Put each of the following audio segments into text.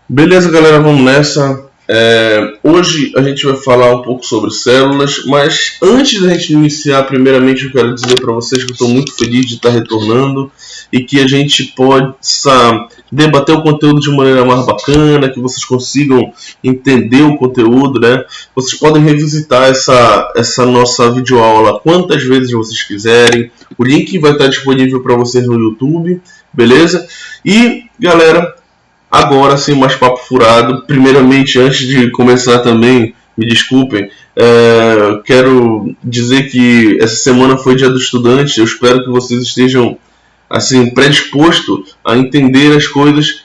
Beleza, galera, vamos nessa. Hoje a gente vai falar um pouco sobre células, mas antes da gente iniciar, primeiramente eu quero dizer para vocês que eu estou muito feliz de estar retornando e que a gente possa debater o conteúdo de maneira mais bacana, que vocês consigam entender o conteúdo, né? Vocês podem revisitar essa nossa videoaula quantas vezes vocês quiserem. O link vai estar disponível para vocês no YouTube, beleza? E, galera, agora, sem mais papo furado, primeiramente, antes de começar também, me desculpem, quero dizer que essa semana foi Dia do Estudante. Eu espero que vocês estejam assim, predispostos a entender as coisas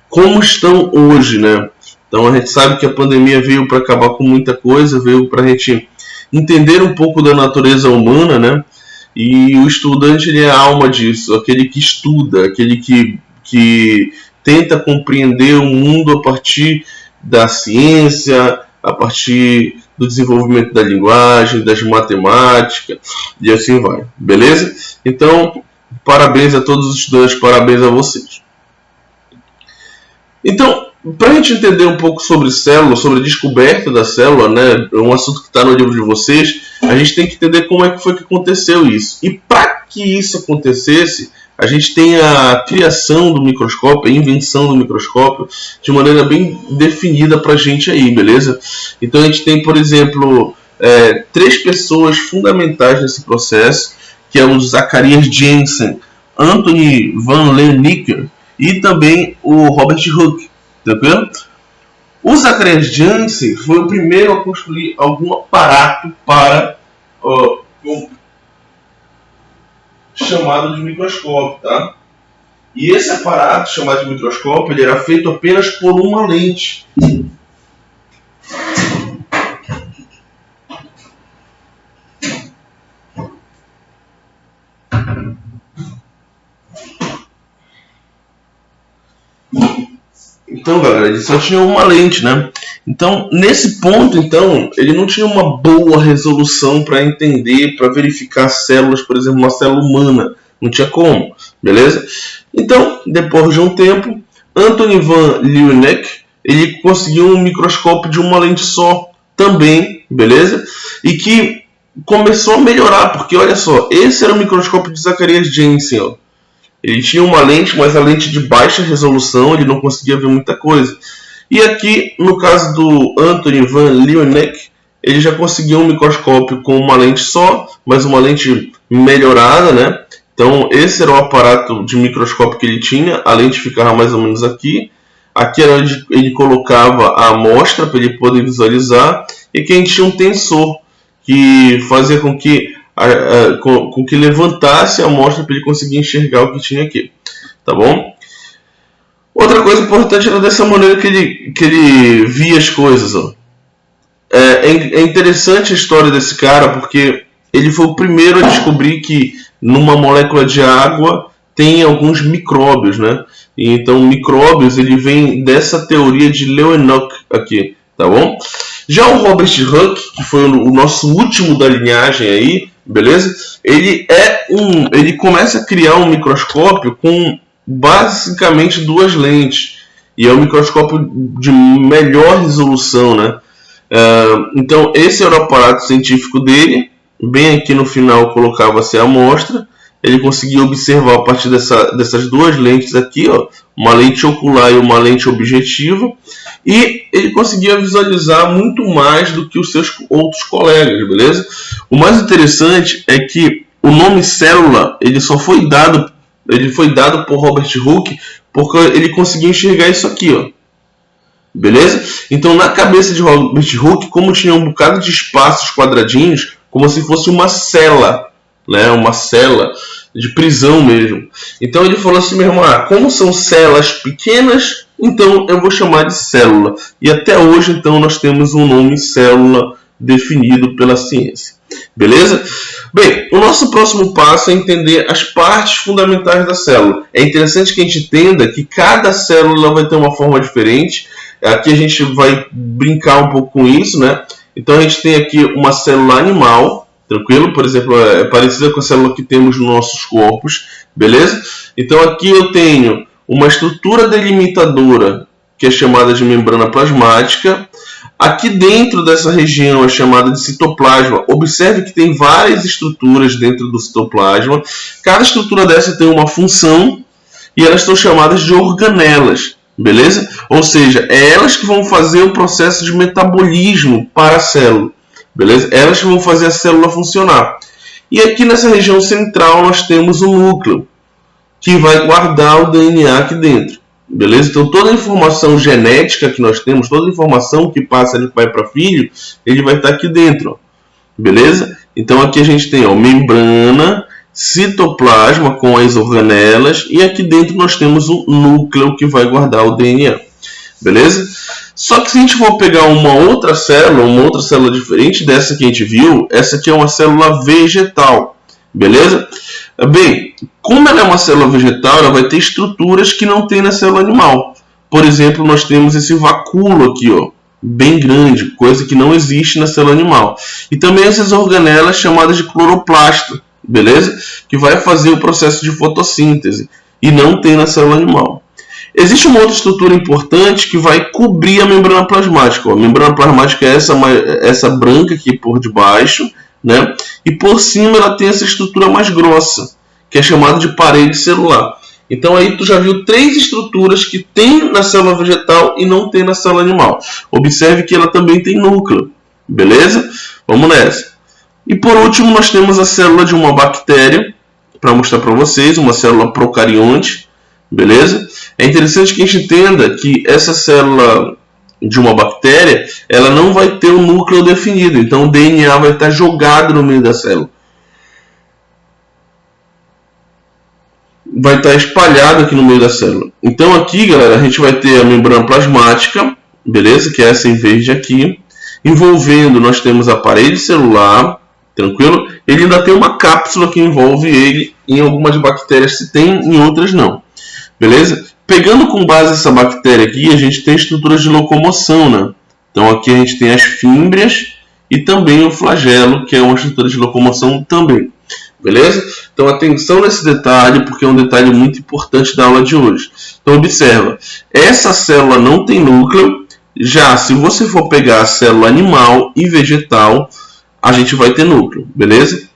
como estão hoje, né? Então a gente sabe que a pandemia veio para acabar com muita coisa, veio para a gente entender um pouco da natureza humana, né? E o estudante, ele é a alma disso, aquele que estuda, aquele que tenta compreender o mundo a partir da ciência, a partir do desenvolvimento da linguagem, das matemáticas, e assim vai, beleza? Então, parabéns a todos os estudantes, parabéns a vocês. Então, para a gente entender um pouco sobre célula, sobre a descoberta da célula, né, um assunto que está no livro de vocês, a gente tem que entender como é que foi que aconteceu isso. E para que isso acontecesse, a gente tem a criação do microscópio, a invenção do microscópio, de maneira bem definida para a gente aí, beleza? Então a gente tem, por exemplo, três pessoas fundamentais nesse processo, que é o Zacharias Janssen, Anthony van Leeuwenhoek e também o Robert Hooke, tranquilo? O Zacharias Janssen foi o primeiro a construir algum aparato para chamado de microscópio, tá? E esse aparato chamado de microscópio, ele era feito apenas por uma lente. Então, galera, ele só tinha uma lente, né? Então, nesse ponto, então, ele não tinha uma boa resolução para entender, para verificar células, por exemplo, uma célula humana. Não tinha como, beleza? Então, depois de um tempo, Anthony van Leeuwenhoek, ele conseguiu um microscópio de uma lente só também, beleza? E que começou a melhorar, porque olha só, esse era o microscópio de Zacharias Janssen, ó. Ele tinha uma lente, mas a lente de baixa resolução, ele não conseguia ver muita coisa. E aqui, no caso do Anthony van Leeuwenhoek, ele já conseguiu um microscópio com uma lente só, mas uma lente melhorada, né? Então, esse era o aparato de microscópio que ele tinha. A lente ficava mais ou menos aqui. Aqui era onde ele colocava a amostra para ele poder visualizar. E aqui a gente tinha um tensor, que fazia com que levantasse a amostra para ele conseguir enxergar o que tinha aqui, tá bom? Outra coisa importante era dessa maneira que ele via as coisas, ó. É interessante a história desse cara, porque ele foi o primeiro a descobrir que numa molécula de água tem alguns micróbios, né? E então micróbios, ele vem dessa teoria de Leeuwenhoek aqui, tá bom? Já o Robert Hooke, que foi o nosso último da linhagem aí, beleza? Ele começa a criar um microscópio com basicamente duas lentes. E é um microscópio de melhor resolução, né? Então esse era o aparato científico dele. Bem aqui no final colocava-se a amostra. Ele conseguia observar a partir dessas duas lentes aqui, ó, uma lente ocular e uma lente objetiva, e ele conseguia visualizar muito mais do que os seus outros colegas, beleza? O mais interessante é que o nome célula ele foi dado por Robert Hooke porque ele conseguia enxergar isso aqui, ó. Beleza? Então na cabeça de Robert Hooke, como tinha um bocado de espaços quadradinhos, como se fosse uma cela, né? Uma cela de prisão mesmo. Então ele falou assim mesmo, como são celas pequenas, então eu vou chamar de célula. E até hoje então nós temos um nome célula definido pela ciência. Beleza? Bem, o nosso próximo passo é entender as partes fundamentais da célula. É interessante que a gente entenda que cada célula vai ter uma forma diferente. Aqui a gente vai brincar um pouco com isso, né? Então a gente tem aqui uma célula animal, tranquilo? Por exemplo, é parecida com a célula que temos nos nossos corpos, beleza? Então aqui eu tenho uma estrutura delimitadora que é chamada de membrana plasmática. Aqui dentro dessa região é chamada de citoplasma. Observe que tem várias estruturas dentro do citoplasma. Cada estrutura dessa tem uma função e elas são chamadas de organelas, beleza? Ou seja, é elas que vão fazer o processo de metabolismo para a célula, beleza? Elas que vão fazer a célula funcionar. E aqui nessa região central nós temos o núcleo, que vai guardar o DNA aqui dentro. Beleza? Então toda a informação genética que nós temos, toda a informação que passa de pai para filho, ele vai estar aqui dentro. Ó. Beleza? Então aqui a gente tem membrana, citoplasma com as organelas e aqui dentro nós temos o núcleo que vai guardar o DNA. Beleza? Só que se a gente for pegar uma outra célula diferente dessa que a gente viu, essa aqui é uma célula vegetal. Beleza? Bem, como ela é uma célula vegetal, ela vai ter estruturas que não tem na célula animal. Por exemplo, nós temos esse vacúolo aqui, ó, bem grande, coisa que não existe na célula animal. E também essas organelas chamadas de cloroplasto, beleza? Que vai fazer o processo de fotossíntese e não tem na célula animal. Existe uma outra estrutura importante que vai cobrir a membrana plasmática. Ó. A membrana plasmática é essa branca aqui por debaixo, né? E por cima ela tem essa estrutura mais grossa, que é chamada de parede celular. Então aí tu já viu 3 estruturas que tem na célula vegetal e não tem na célula animal. Observe que ela também tem núcleo, beleza? Vamos nessa. E por último nós temos a célula de uma bactéria, para mostrar para vocês, uma célula procarionte, beleza? É interessante que a gente entenda que essa célula de uma bactéria, ela não vai ter um núcleo definido, então o DNA vai estar jogado no meio da célula. Vai estar espalhado aqui no meio da célula. Então aqui, galera, a gente vai ter a membrana plasmática, beleza? Que é essa em verde aqui. Envolvendo, nós temos a parede celular, tranquilo? Ele ainda tem uma cápsula que envolve ele. Em algumas bactérias se tem, em outras não. Beleza? Pegando com base essa bactéria aqui, a gente tem estruturas de locomoção, né? Então aqui a gente tem as fímbrias e também o flagelo, que é uma estrutura de locomoção também. Beleza? Então atenção nesse detalhe, porque é um detalhe muito importante da aula de hoje. Então observa, essa célula não tem núcleo, já se você for pegar a célula animal e vegetal, a gente vai ter núcleo, beleza?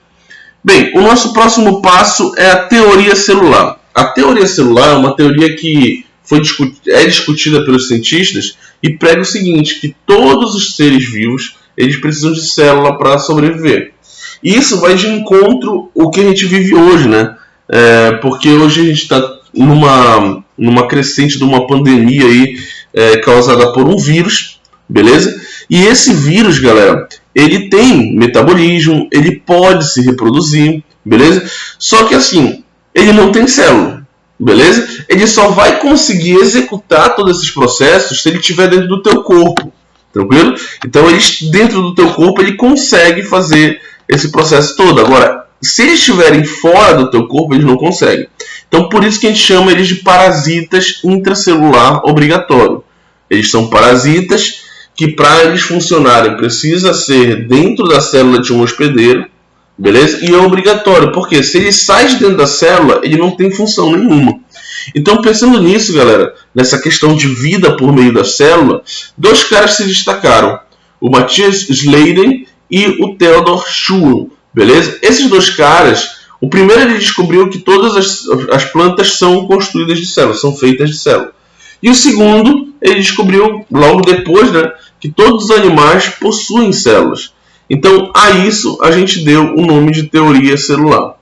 Bem, o nosso passo é a teoria celular. A teoria celular é uma teoria que é discutida pelos cientistas e prega o seguinte, que todos os seres vivos eles precisam de célula para sobreviver. E isso vai de encontro ao que a gente vive hoje, né? Porque hoje a gente está numa crescente de uma pandemia aí, causada por um vírus, beleza? E esse vírus, galera, ele tem metabolismo, ele pode se reproduzir, beleza? Só que assim, ele não tem célula, beleza? Ele só vai conseguir executar todos esses processos se ele estiver dentro do teu corpo, tranquilo? Então, dentro do teu corpo, ele consegue fazer esse processo todo. Agora, se eles estiverem fora do teu corpo, eles não conseguem. Então, por isso que a gente chama eles de parasitas intracelular obrigatório. Eles são parasitas que, para eles funcionarem, precisa ser dentro da célula de um hospedeiro, beleza? E é obrigatório, porque se ele sai de dentro da célula, ele não tem função nenhuma. Então, pensando nisso, galera, nessa questão de vida por meio da célula, 2 caras se destacaram, o Matthias Sladen e o Theodor Schulm, beleza? Esses 2 caras, o primeiro ele descobriu que todas as plantas são construídas de células, são feitas de células. E o segundo, ele descobriu logo depois, né, que todos os animais possuem células. Então, a isso a gente deu o nome de teoria celular.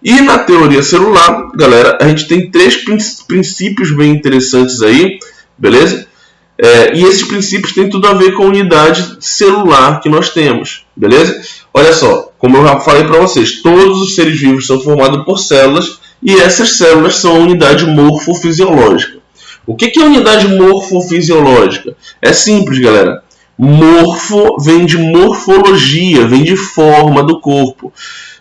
E na teoria celular, galera, a gente tem 3 princípios bem interessantes aí, beleza? E esses princípios têm tudo a ver com a unidade celular que nós temos, beleza? Olha só, como eu já falei para vocês, todos os seres vivos são formados por células e essas células são a unidade morfofisiológica. O que é a unidade morfofisiológica? É simples, galera. Morfo vem de morfologia, vem de forma do corpo.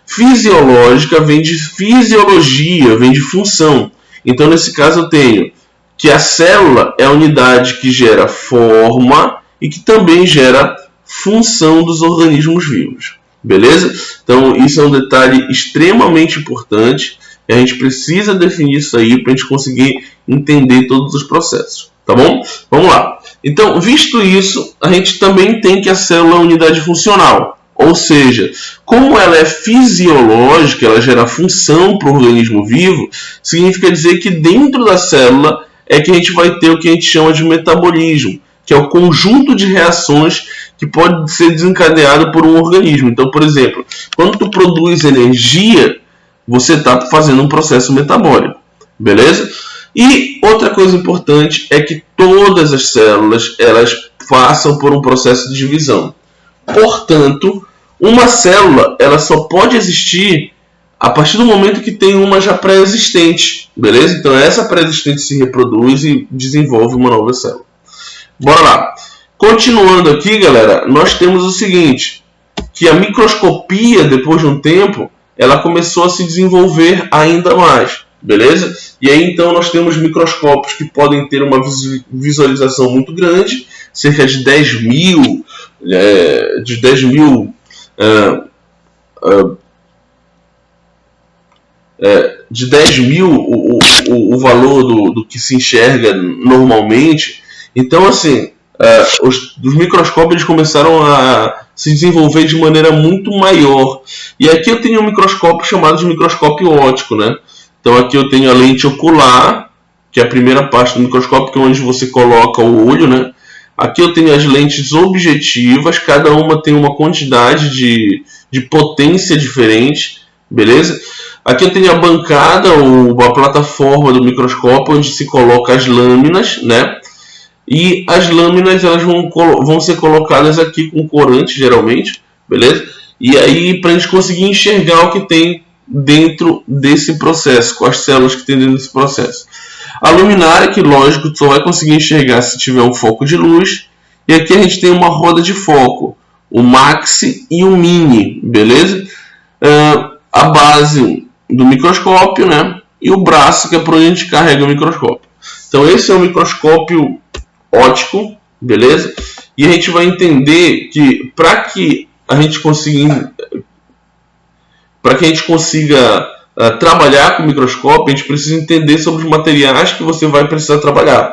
Fisiológica vem de fisiologia, vem de função. Então, nesse caso, eu tenho que a célula é a unidade que gera forma e que também gera função dos organismos vivos. Beleza? Então, isso é um detalhe extremamente importante. E a gente precisa definir isso aí para a gente conseguir entender todos os processos. tá bom? Vamos lá. Então, visto isso, a gente também tem que a célula é unidade funcional. Ou seja, como ela é fisiológica, ela gera função para o organismo vivo, significa dizer que dentro da célula é que a gente vai ter o que a gente chama de metabolismo, que é o conjunto de reações que pode ser desencadeado por um organismo. Então, por exemplo, quando tu produz energia, você está fazendo um processo metabólico, beleza? E outra coisa importante é que todas as células elas passam por um processo de divisão. Portanto, uma célula ela só pode existir a partir do momento que tem uma já pré-existente, beleza? Então essa pré-existente se reproduz e desenvolve uma nova célula. Bora lá. Continuando aqui, galera, nós temos o seguinte, que a microscopia, depois de um tempo, ela começou a se desenvolver ainda mais, beleza? E aí então nós temos microscópios que podem ter uma visualização muito grande, cerca de 10 mil, o valor do que se enxerga normalmente. Então, assim, os microscópios começaram a se desenvolver de maneira muito maior. E aqui eu tenho um microscópio chamado de microscópio óptico, né? Então aqui eu tenho a lente ocular, que é a primeira parte do microscópio, que é onde você coloca o olho, né? Aqui eu tenho as lentes objetivas, cada uma tem uma quantidade de potência diferente, beleza? Aqui eu tenho a bancada, ou a plataforma do microscópio, onde se coloca as lâminas, né? E as lâminas elas vão ser colocadas aqui com corante, geralmente, beleza? E aí, para a gente conseguir enxergar o que tem dentro desse processo, com as células que tem dentro desse processo. A luminária, que lógico, só vai conseguir enxergar se tiver um foco de luz. E aqui a gente tem uma roda de foco, o maxi e o mini, beleza? A base do microscópio, né? E o braço, que é por onde a gente carrega o microscópio. Então esse é o microscópio óptico, beleza? E a gente vai entender que para que a gente consiga trabalhar com o microscópio, a gente precisa entender sobre os materiais que você vai precisar trabalhar.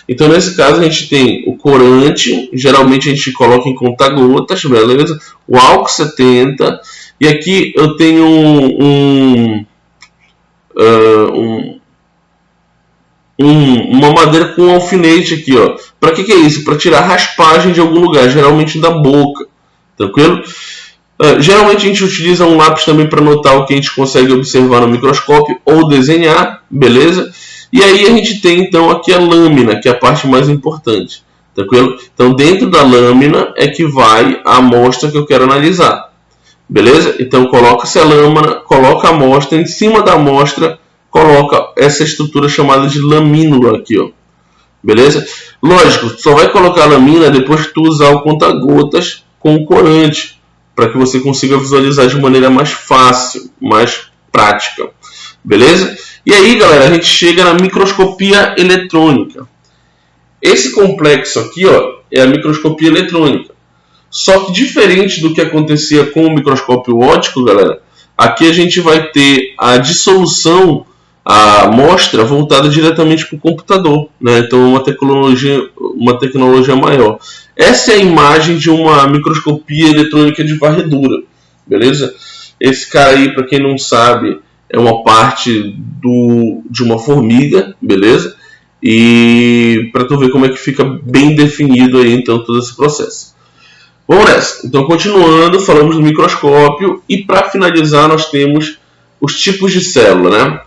Então, nesse caso, a gente tem o corante, geralmente a gente coloca em conta-gotas, beleza? O álcool 70, e aqui eu tenho uma madeira com um alfinete aqui, ó. Para que é isso? Para tirar raspagem de algum lugar, geralmente da boca, tranquilo? Geralmente a gente utiliza um lápis também para notar o que a gente consegue observar no microscópio ou desenhar, beleza? E aí a gente tem então aqui a lâmina, que é a parte mais importante, tranquilo? Então dentro da lâmina é que vai a amostra que eu quero analisar, beleza? Então coloca-se a lâmina, coloca a amostra, em cima da amostra coloca essa estrutura chamada de lamínula aqui, ó, beleza? Lógico, só vai colocar a lâmina depois que tu usar o conta-gotas com o corante, para que você consiga visualizar de maneira mais fácil, mais prática, beleza? E aí, galera, a gente chega na microscopia eletrônica. Esse complexo aqui, ó, é a microscopia eletrônica. Só que diferente do que acontecia com o microscópio óptico, galera, aqui a gente vai ter a dissolução, a amostra voltada diretamente para o computador, né? Então uma tecnologia maior. Essa é a imagem de uma microscopia eletrônica de varredura, beleza? Esse cara aí, para quem não sabe, é uma parte de uma formiga, beleza? E para tu ver como é que fica bem definido aí então todo esse processo. Vamos nessa. Então continuando, falamos do microscópio e para finalizar nós temos os tipos de célula, né?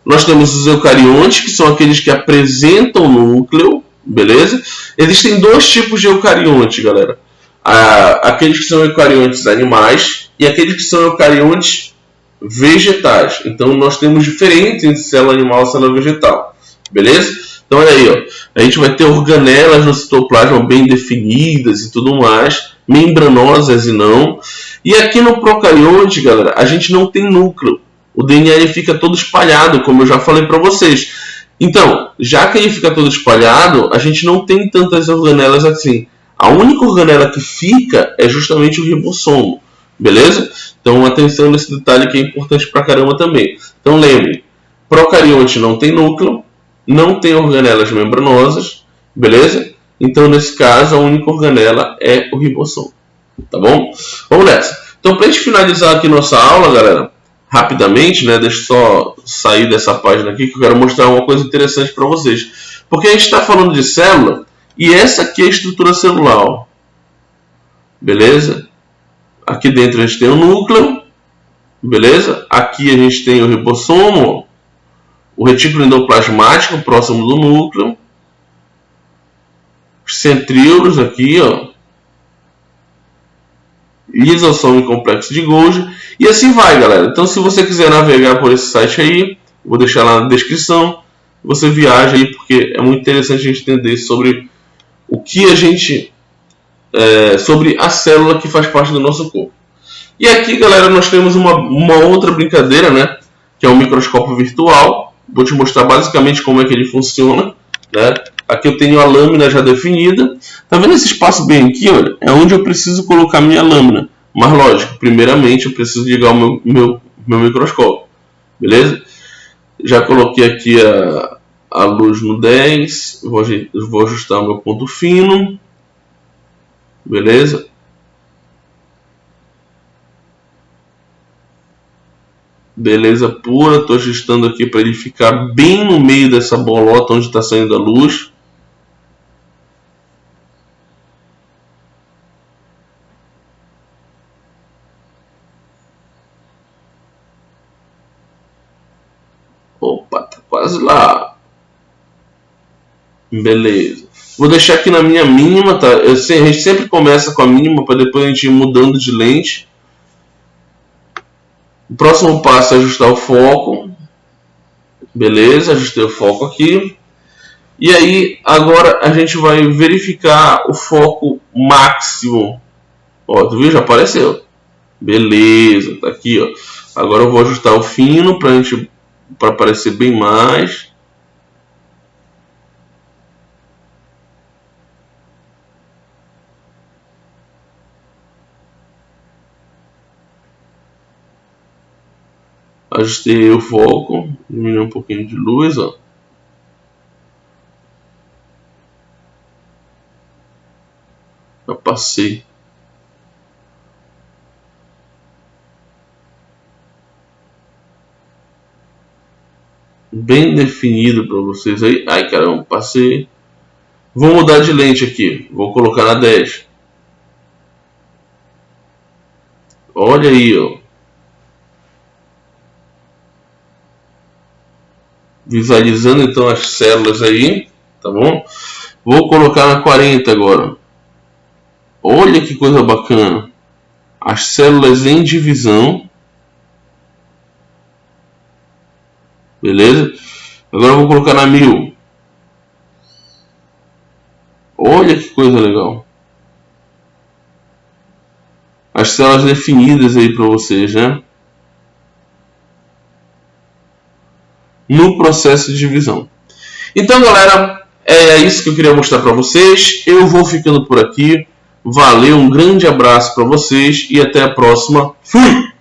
Nós temos os eucariontes, que são aqueles que apresentam núcleo, beleza? Existem dois tipos de eucarionte, galera. Aqueles que são eucariontes animais e aqueles que são eucariontes vegetais. Então nós temos diferentes entre célula animal e célula vegetal, beleza? Então olha aí, ó. A gente vai ter organelas no citoplasma bem definidas e tudo mais, membranosas e não. E aqui no procarionte, galera, a gente não tem núcleo. O DNA ele fica todo espalhado, como eu já falei para vocês. Então, já que ele fica todo espalhado, a gente não tem tantas organelas assim. A única organela que fica é justamente o ribossomo, beleza? Então, atenção nesse detalhe que é importante pra caramba também. Então, lembre, procarionte não tem núcleo, não tem organelas membranosas beleza? Então, nesse caso, a única organela é o ribossomo, tá bom? Vamos nessa. Então, para a gente finalizar aqui nossa aula, galera, rapidamente, né? Deixa eu só sair dessa página aqui que eu quero mostrar uma coisa interessante para vocês. Porque a gente está falando de célula e essa aqui é a estrutura celular, ó. Beleza? Aqui dentro a gente tem o núcleo, beleza? Aqui a gente tem o ribossomo, o retículo endoplasmático próximo do núcleo, os centríolos aqui, ó, lisossomo e complexo de Golgi, e assim vai, galera. Então, se você quiser navegar por esse site aí, vou deixar lá na descrição, você viaja aí, porque é muito interessante a gente entender sobre o que a gente... sobre a célula que faz parte do nosso corpo. E aqui, galera, nós temos uma outra brincadeira, né? Que é o microscópio virtual. Vou te mostrar basicamente como é que ele funciona, né? Aqui eu tenho a lâmina já definida. Tá vendo esse espaço bem aqui, olha? É onde eu preciso colocar minha lâmina. Mas lógico, primeiramente eu preciso ligar o meu microscópio. Beleza? Já coloquei aqui a luz no 10. Vou ajustar o meu ponto fino. Beleza? Beleza pura. Estou ajustando aqui para ele ficar bem no meio dessa bolota onde está saindo a luz. Opa, tá quase lá. Beleza. Vou deixar aqui na minha mínima, tá? A gente sempre começa com a mínima para depois a gente ir mudando de lente. O próximo passo é ajustar o foco. Beleza, ajustei o foco aqui. E aí, agora a gente vai verificar o foco máximo. Ó, tu viu? Já apareceu. Beleza, tá aqui, ó. Agora eu vou ajustar o fino para aparecer bem mais. Ajustei o foco, diminuir um pouquinho de luz, ó. Já passei. Bem definido para vocês aí. Ai, caramba, passei. Vou mudar de lente aqui. Vou colocar na 10. Olha aí, ó. Visualizando então as células aí, tá bom? Vou colocar na 40 agora. Olha que coisa bacana. As células em divisão. Beleza? Agora eu vou colocar na 1000. Olha que coisa legal. As células definidas aí para vocês, né? No processo de divisão. Então, galera, é isso que eu queria mostrar para vocês. Eu vou ficando por aqui. Valeu, um grande abraço para vocês e até a próxima. Fui!